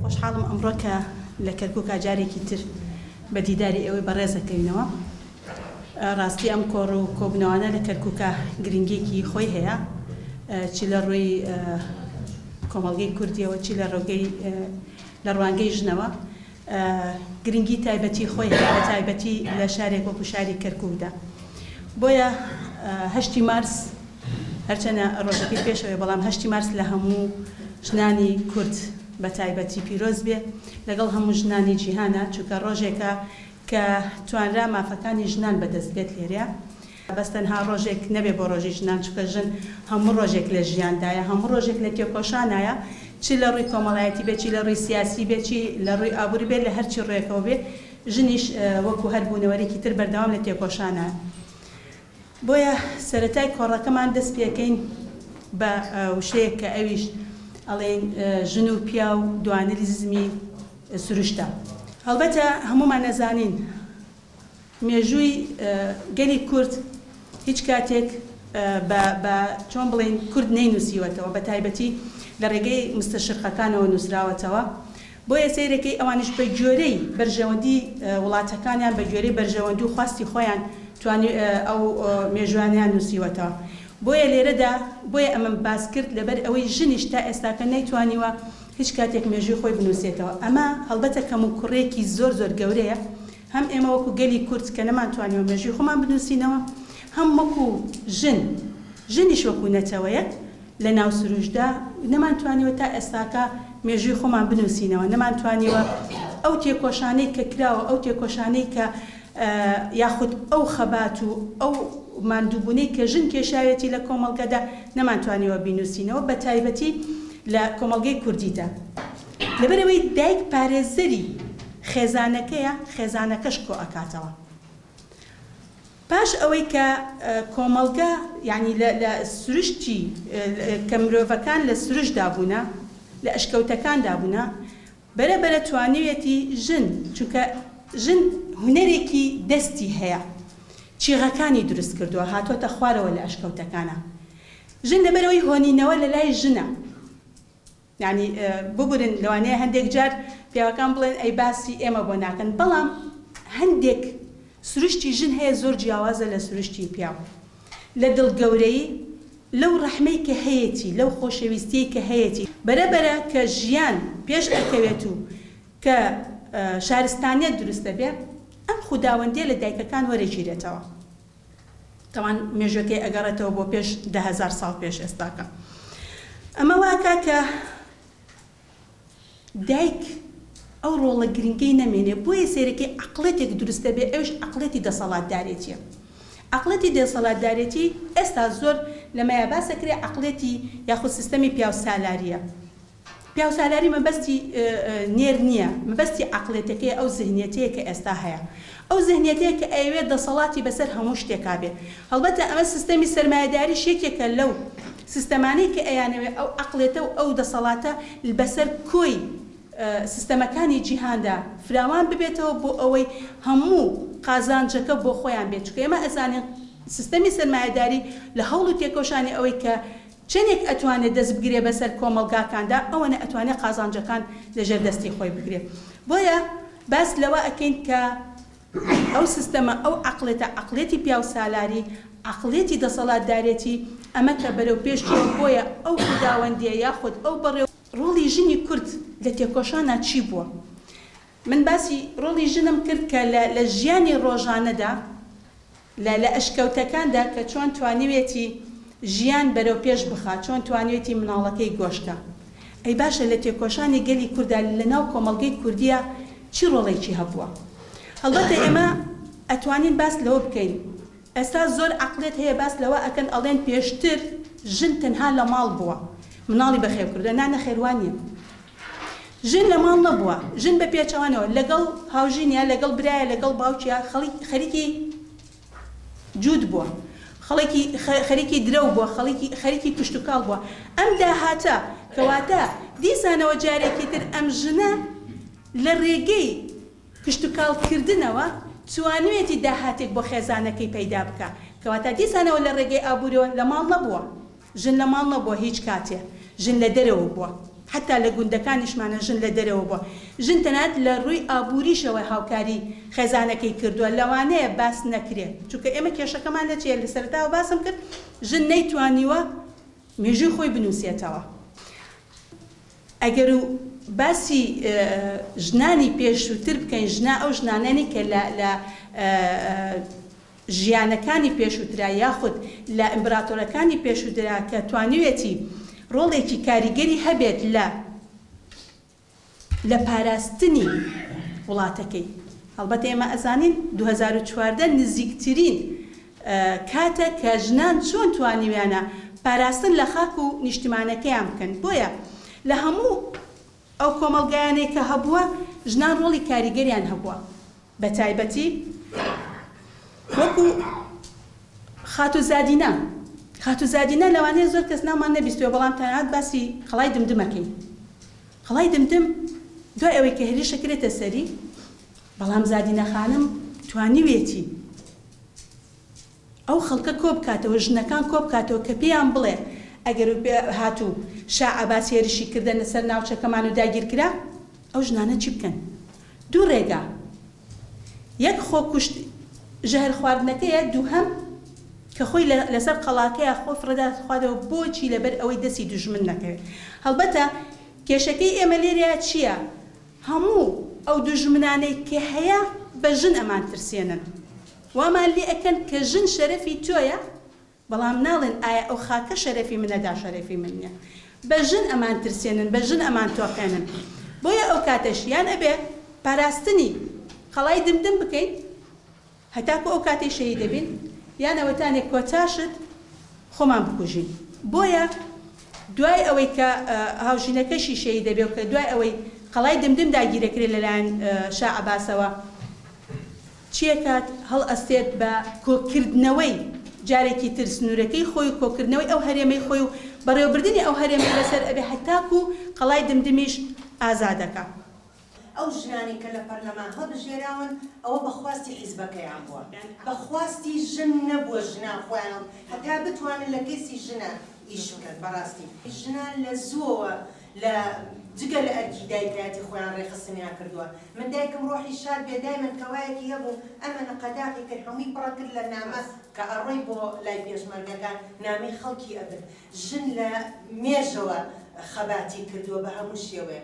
خۆشحاڵم ئەمڕۆ کە لە کەرکووک جارێکی تر بە دیداری ئێوەی بەڕێزەکەینەوە. ڕاستی ئەم کۆڕ و کۆبنەوانە لە کەرکووکە گرنگێکی خۆی هەیە، چی لە ڕووی کۆمەڵگەی کوردیەوە، چی لە ڕوانگەی ژنەوە گرنگی تایبەتی خۆی هەیە، بە تایبەتی لە شارێک وەکو شاری کەرکووکدا. بۆیە 8 مارس هەرچەنە ڕۆژەکەی پێشەوەی، بەڵام 8 مارس لە هەموو ژنانی کورد بە تایبەتی پیرۆز بێ لەگەڵ هەموو ژنانی جیهانە، چونکە ڕۆژێکە کە توانرا مافەکانی ژنان بەدەست بێت لێرە. بەس تەنها ڕۆژێک نەبێ بۆ ڕۆژی ژنان، چونکە ژن هەموو ڕۆژێک لە ژیاندایە، هەموو ڕۆژێک لە تێکۆشانایە، چی لە ڕووی کۆمەڵایەتی بێت، چی لە ڕووی سیاسی بێت، چی لە ڕووی ئابووری بێت، لە هەرچی ڕێکەوە بێت، ژنیش وەکو هەر بوونەوەرێکی تر بەردەوام لە تێکۆشانە. بۆیە سەرەتای کۆڕەکەمان دەست پێکەین بە وشەیەک کە ئەویش ئەڵێن ژن و پیا و دوانریزمی سروشتە. هەڵبەتە هەمومان نەزانین مێژووی گەلی کورد هیچ کاتێک بە چۆن بڵێن کورد نەینووسیوەتەوە، بە تایبەتی لە ڕێگەی مستەشرقەکانەوە نووسراوەتەوە. بۆیە سەیرەکەی ئەوانش بە گوێرەی بەرژەوەندی وڵاتەکانیان، بە گوێرەی بەرژەوەندی و خواستی خۆیان توانی ئەو مێژوانیان نووسیوەتەوە. بۆیە لێرەدا بۆیە ئەمەم باس کرد لەبەر ئەوەی ژنیش تا ئێستاکە نەیتوانیوە هیچ کاتێک مێژووی خۆی بنووسێتەوە. ئەمە هەڵبەتە کەم و کوڕێکی زۆر گەورەیە، هەم ئێمە وەکو گەلی کورد کە نەمانتوانیوە مێژووی خۆمان بنووسینەوە، هەم وەکو ژنیش وەکو نەتەوەیەک لە ناو سروشدا نەمانتوانیوە تا ئێستاکە مێژووی خۆمان بنووسینەوە، نەمانتوانیوە ئەو تێکۆشانەی کە کراوە، ئەو تێکۆشانەی کە یاخود ئەو خەبات و ئەو ماندووبوونەی کە ژن کێشاوێتی لە کۆمەڵگەدا نەمانتوانیوە بینووسینەوە، بە تایبەتی لە کۆمەڵگەی کوردیدا. لەبەرەوەی دایک پارێزەری خێزانەکەیە، خێزانەکەش کۆ ئەکاتەوە. پاش ئەوەی کە کۆمەڵگە یعنی لە سروشتی کە مرۆڤەکان لە سروشدا بوونە، لە ئەشکەوتەکاندا بوونە، بەرەبەرە توانوێتی ژن، چونکە ژن هونەرێکی دەستی هەیە، چیغەکانی دروست کردووە، هاتوۆتە خوارەوە لە ئەشکەوتەکانە. ژن لەبەرەوەی هۆنینەوە لە لای ژنە، یعنی ببورن لەوانەیە هەندێک جار پیاوەکان بڵێن ئەی باسی ئێمە بۆ ناکەن، بەڵام هەندێک سروشتی ژن هەیە زۆر جیاوازە لە سروشتی پیاو، لە دڵگەورەی، لەو ڕەحمەی کە هەیەی، لەو خۆشەویستی کە هەیەی، بەرەبەرە کە ژیان پێش ئەکەوێت و کە شارستانیت دروستە بێ، ئەم خوداوەندیە لە دایکەکان وەرەگیرێتەوە. تەوان مێژوەکەی ئەگەڕێتەوە بۆ پێش 10,000 ساڵ پێش ئێستاکە. ئەمە واکە کە دایک ئەو ڕۆڵە گرنگەی نەمێنێ، بۆیە سێرەکەی عەقڵێتێک دروستە بێ، ئەوش عەقڵێتی دەسەڵاتدارێتیە. عەقڵێتی دەسەڵاتدارێتی ئێستا زۆر لەمەیە باسەکرێ عەقڵێتی یاخود سیستەمی پیاوسالاریە. پیاوسالاری مەبەستی نێر نییە، مەبەستی عەقڵێتەکەی ئەو زەهنیەتەیە کە ئێستا هەیە، ئەو زەهنیەتەیە کە ئەوێت دەسەڵاتی بەسەر هەموو شتێکا بێ. هەڵبەتە ئەمە سیستەمی سەرمایەداری شێکێکە لەو سیستەمانەی کە ئەیانەوێ ئەو عەقڵێتە و ئەو دەسەڵاتە بەسەر کۆی سیستەمەکانی جیهاندا فراوان ببێتەوە بۆ ئەوەی هەموو قازانجەکە بۆ خۆیان بێت. چونکە ئێمە ئەزانین سیستەمی سەرمایەداری لە هەوڵ و تێکۆشانی ئەوەی کە چەندێک ئەتوانێت دەست بگرێ بەسەر کۆمەڵگاکاندا، ئەوەنە ئەتوانێت قازانجەکان لەژێر دەستی خۆی بگرێت. بۆیە باس لەوە ئەکەین کە ئەو سیستەمە، ئەو عەقڵێتە، عەقڵێتی پیاوسالاری، عەقڵێتی دەسەڵاتدارێتی، ئەمە کە بەرەو پێشچوە. بۆیە ئەو خوداوەندیە یاخود ئەو بەڕێ ڕۆڵی ژنی کورد لە تێکۆشانە چی بووە؟ من باسی ڕۆڵی ژنم کرد کە لە ژیانی ڕۆژانەدا، لە ئەشکەوتەکاندا کە چۆن توانیوێتی ژیان بەرەو پێش بخات، چۆن توانوێتی مناڵەکەی گۆشتە. ئەی باشە لە تێکۆشانی گەلی کووردا لەناو کۆمەڵگەی کوردیە چی ڕۆڵێکی هەبووە؟ هەڵبەتە ئێمە ئەتوانین باس لەوە بکەین. ئێستا زۆر عەقڵێت هەیە باس لەوە ئەکەن، ئەڵێن پێشتر ژن تەنها لە ماڵ بووە، مناڵی بەخێوکردە. نانە خێوانیە، ژن لە ماڵ نەبووە، ژن بە پێچەوانەوە لەگەڵ هاوژینیا، لەگەڵ برایە، لەگەڵ باوکیە خەریکی جوود بووە، خەریکی درەو بووە، خەریکی پشتوکاڵ بووە. ئەم داهاتە کەواتە دیسانەوە جارێکی تر ئەم ژنە لە ڕێگەی پشتوکاڵکردنەوە توانوێتی داهاتێک بۆ خێزانەکەی پەیدا بکە، کەواتە دیسانەوە لە ڕێگەی ئابووریەوە لە ماڵ نەبووە، ژن لە ماڵ نەبووە هیچ کاتێ، ژن لە دەرەوە بووە. حتا لە گوندەکانیشمانە ژن لە دەرەوە بووە ژن تەنانەت لە ڕووی ئابووریشەوە هاوکاری خێزانەکەی کردووە لەوانەیە باس نەکرێت چونکە ئێمە کێشەکەمان لە چیە لە سەرەتاوە باسم کرد ژن نەیتوانیوە مێژووی خۆی بنووسێتەوە ئەگەر و باسی ژنانی پێشووتر بکەین ژنا ئەو ژنانانی کە لە ژیانەکانی پێشووترا یاخود لە ئیمپراتۆرەکانی پێشووترا کە توانوێتی ڕۆڵێکی کاریگەری هەبێت لە پاراستنی وڵاتەکەی هەڵبەت ئێمە ئەزانین 2014 نزیکترین کاتە کە ژنان چۆن توانیویانە پاراستن لە خاک و نیشتیمانەکەیان بکەن بۆیە لە هەموو ئەو کۆمەڵگایانەی کە هەبووە ژنان ڕۆڵی کاریگەریان هەبووە بە تایبەتی وەکو خاتوزادینە لەوانەیە زۆر کەس نامان نەبیستوە بەڵام تەنانەت باسی خەڵای دمدمەکەین خەڵای دمدم دوای ئەوەی کە هێرشە کرێتە سەری بەڵام زادینە خانم توانیوێتی ئەو خەڵکە کۆ بکاتەوە ژنەکان کۆ بکاتەوە کە پێیان بڵێ ئەگەر هاتوو شا عەباس هێرشی کردن لەسەر ناوچەکەمان و داگیرکرا ئەو ژنانە چی بکەن دوو ڕێگا یەک خۆکوشت ژەهر خواردنەکەیە دووهەم کە خۆی لەسەر قەڵاکەیە خۆ فرەدا خوادەوە بۆچی لەبەر ئەوەی دەستی دوژمن نەکەوێت هەڵبەتە کێشەکەی ئێمە لێرەیە چییە هەموو ئەو دوژمنانەی کە هەیە بە ژن ئەمان ترسێنن وامان لێ ئەکەن کە ژن شەرەفی تۆیە بەڵام ناڵێن ئایا ئەو خاکە شەرەفی منەدا شەرەفی من نییە بە ژن ئەمان ترسێنن بە ژن ئەمان تۆقێنن بۆیە ئەو کاتەش یان ئەبێ پاراستنی خەڵای دمدم بکەین هەتاکو ئەو کاتەی شەهید دەبین یان ئەوەتانێک کۆتاشت خۆمان بکوژین بۆیە دوای ئەوەی کە هاوژینەکەشی شەهید دەبێت کە دوای ئەوەی خەڵای دمدم داگیرەکرێت لەلایەن شا عەباسەوە چیەکات هەڵ ئەستێت بە کۆکردنەوەی جارێکی تر سنوورەکەی خۆی و کۆکردنەوەی ئەو هەرێمەی خۆی و بەڕێوەبردننی ئەو هەرێمەی لەسەر ئەبێ هەتاکو خەڵای دمدمیش ئازادەکە ئەو ژنانی کە لە پەرلەمان هەڵبژێراون ئەوە بەخواستی حیزبەکەیان بووە بەخواستی ژن نەبووە ژنان خۆیان هەتا بتوانن لە کەسی ژنە ئیش بکەن بەڕاستی ژنان لە زووەوە لە جگە لە ئەرکی دایکایەتی خۆیان ڕێخستنیان کردووە من دایکم ڕۆحی شاد بێ دایمەن کەوایەکی هەبوو ئەمە نەقەداقی کرد هەمووی پڕە کرد لە نامە کە ئەڕۆی بۆ لای پێشمەرگەکان نامەی خەڵکی ئەبن ژن لە مێژەوە خەباتی کردووە بە هەموو شێوەیە